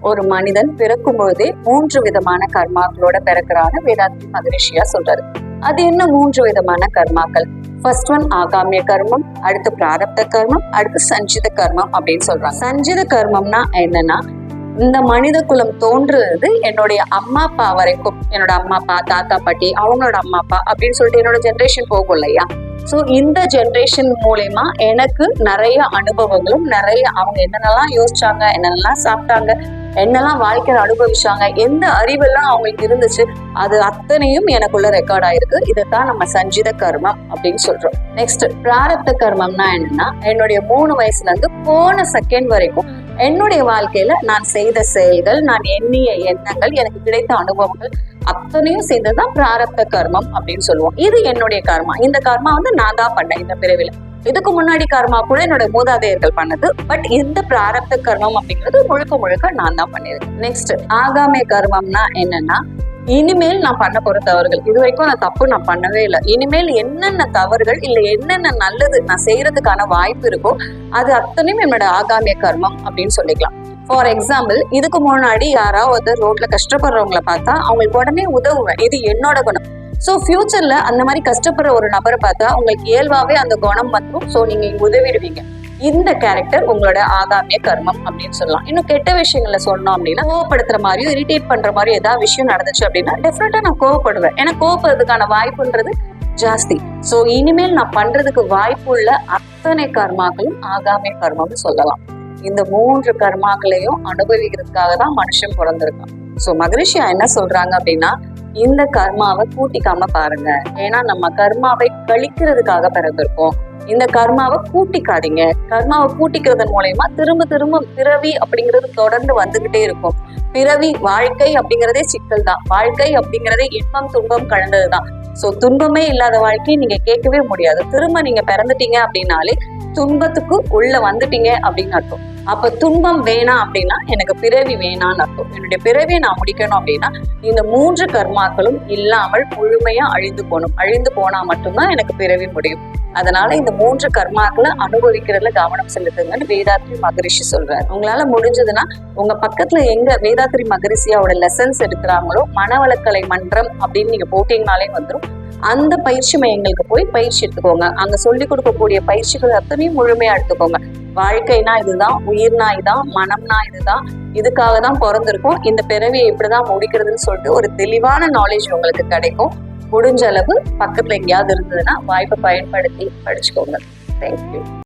ஒரு மனிதன் பிறக்கும் பொழுதே 3 விதமான கர்மாக்களோட பிறக்கிறான்னு வேதாத்ரி மகரிஷியா சொல்றாரு. அது என்ன 3 விதமான கர்மாக்கள்? ஃபர்ஸ்ட் ஒன் ஆகாமிய கர்மம், அடுத்து பிராரப்த கர்மம், அடுத்து சஞ்சித கர்மம் அப்படின்னு சொல்றாங்க. சஞ்சித கர்மம்னா என்னன்னா, இந்த மனித குலம் தோன்றுறது என்னுடைய அம்மா அப்பா வரைக்கும், என்னோட அம்மா அப்பா, தாத்தா பாட்டி, அவங்களோட அம்மா அப்பா அப்படின்னு சொல்லிட்டு என்னோட ஜென்ரேஷன் போகும் இல்லையா? ஸோ இந்த ஜென்ரேஷன் மூலயமா எனக்கு நிறைய அனுபவங்களும், நிறைய அவங்க என்னென்னலாம் யோசிச்சாங்க, என்னென்னலாம் சாப்பிட்டாங்க, என்னெல்லாம் வாழ்க்கையில அனுபவிச்சாங்க, எந்த அறிவெல்லாம் அவங்களுக்கு இருந்துச்சு, அது அத்தனையும் எனக்குள்ள ரெக்கார்ட் ஆயிருக்கு. இதைத்தான் நம்ம சஞ்சித கர்மம் அப்படின்னு சொல்றோம். நெக்ஸ்ட் பிராரப்த கர்மம்னா என்னன்னா, என்னுடைய 3 வயசுல இருந்து போன செகண்ட் வரைக்கும் என்னுடைய வாழ்க்கையில நான் செய்த செயல்கள், நான் எண்ணிய எண்ணங்கள், எனக்கு கிடைத்த அனுபவங்கள் அத்தனையும் சேர்ந்ததுதான் பிராரப்த கர்மம் அப்படின்னு சொல்லுவோம். இது என்னுடைய கர்மா. இந்த கர்மா நான் தான் பண்ணேன் இந்த பிறவில. இதுக்கு முன்னாடி கர்மா கூட என்னோட மூதாதையர்கள் பண்ணது. பட் இந்த பிராரப்த கர்மம் அப்படிங்கிறது முழுக்க முழுக்க நான் தான் பண்ணிருக்கேன். நெக்ஸ்ட் ஆகாமிய கர்மம்னா என்னன்னா, இனிமேல் நான் பண்ண போற தவறுகள், இது வரைக்கும் நான் தப்பு நான் பண்ணவே இல்லை, இனிமேல் என்னென்ன தவறுகள் இல்ல என்னென்ன நல்லது நான் செய்யறதுக்கான வாய்ப்பு இருக்கோ அது அத்தனையும் என்னோட ஆகாமிய கர்மம் அப்படின்னு சொல்லிக்கலாம். ஃபார் எக்ஸாம்பிள், இதுக்கு முன்னாடி யாராவது ரோட்ல கஷ்டப்படுறவங்களை பார்த்தா அவங்களுக்கு உடனே உதவுவேன். இது என்னோட குணம். ஸோ ஃபியூச்சர்ல அந்த மாதிரி கஷ்டப்படுற ஒரு நபரை பார்த்தா உங்களுக்கு இயல்பாவே அந்த குணம் வந்துடும். ஸோ நீங்க உதவிடுவீங்க. இந்த கேரக்டர் உங்களோட ஆகாமிய கர்மம் அப்படின்னு சொல்லலாம். இன்னும் கெட்ட விஷயங்களை சொன்னோம் அப்படின்னா, கோவப்படுத்துற மாதிரியும் இரிட்டேட் பண்ற மாதிரி ஏதாவது விஷயம் நடந்துச்சு அப்படின்னா டெஃபினட்டா நான் கோவப்படுவேன். ஏன்னா கோவப்படுறதுக்கான வாய்ப்புன்றது ஜாஸ்தி. ஸோ இனிமேல் நான் பண்றதுக்கு வாய்ப்பு உள்ள அத்தனை கர்மாக்களும் ஆகாமிய கர்மம்னு சொல்லலாம். இந்த 3 கர்மாக்களையும் அனுபவிக்கிறதுக்காக தான் மனுஷன் பிறந்திருக்கான். ஸோ மகரிஷியா என்ன சொல்றாங்க அப்படின்னா, இந்த கர்மாவை கூட்டிக்காம பாருங்க. ஏன்னா நம்ம கர்மாவை கழிக்கிறதுக்காக பிறந்திருக்கோம். இந்த கர்மாவை கூட்டிக்காதீங்க. கர்மாவை கூட்டிக்கிறதன் மூலயமா திரும்ப திரும்ப பிறவி அப்படிங்கிறது தொடர்ந்து வந்துகிட்டே இருக்கும். பிறவி வாழ்க்கை அப்படிங்கிறதே சிக்கல் தான். வாழ்க்கை அப்படிங்கிறதே இன்பம் துன்பம் கலந்ததுதான். ஸோ துன்பமே இல்லாத வாழ்க்கையை நீங்க கேட்கவே முடியாது. திரும்ப நீங்க பிறந்துட்டீங்க அப்படின்னாலே துன்பத்துக்கு உள்ள வந்துட்டீங்க அப்படின்னு அர்த்தம். அப்ப துன்பம் வேணாம் அப்படின்னா எனக்கு பிறவி வேணான்னு அர்த்தம். என்னுடைய பிறவியை நான் முடிக்கணும் அப்படின்னா இந்த 3 கர்மாக்களும் இல்லாமல் முழுமையா அழிந்து போகணும். அழிந்து போனா மட்டும்தான் எனக்கு பிறவி முடியும். அதனால இந்த 3 கர்மாக்களை அனுபவிக்கிறதுல கவனம் செலுத்துங்கன்னு வேதாத்ரி மகரிஷி சொல்றாரு. உங்களால முடிஞ்சதுன்னா உங்க பக்கத்துல எங்க வேதாத்ரி மகரிஷியாவோட லெசன்ஸ் எடுக்கிறாங்களோ, மனவளக்கலை மன்றம் அப்படின்னு நீங்க போட்டீங்கனாலே வந்துடும். அந்த பயிற்சி மையங்களுக்கு போய் பயிற்சி எடுத்துக்கோங்க. அங்க சொல்லி கொடுக்கக்கூடிய பயிற்சிகள் அத்தனையும் முழுமையா எடுத்துக்கோங்க. வாழ்க்கைனா இதுதான், உயிர்னா இதுதான், மனம்னா இதுதான், இதுக்காக தான் பிறந்திருக்கும், இந்த பிறவியை இப்படிதான் முடிக்கிறதுன்னு சொல்லிட்டு ஒரு தெளிவான நாலேஜ் உங்களுக்கு கிடைக்கும். முடிஞ்ச அளவு பக்கத்துல எங்கேயாவது இருந்ததுன்னா வாய்ப்பை பயன்படுத்தி படிச்சுக்கோங்க. தேங்க்யூ.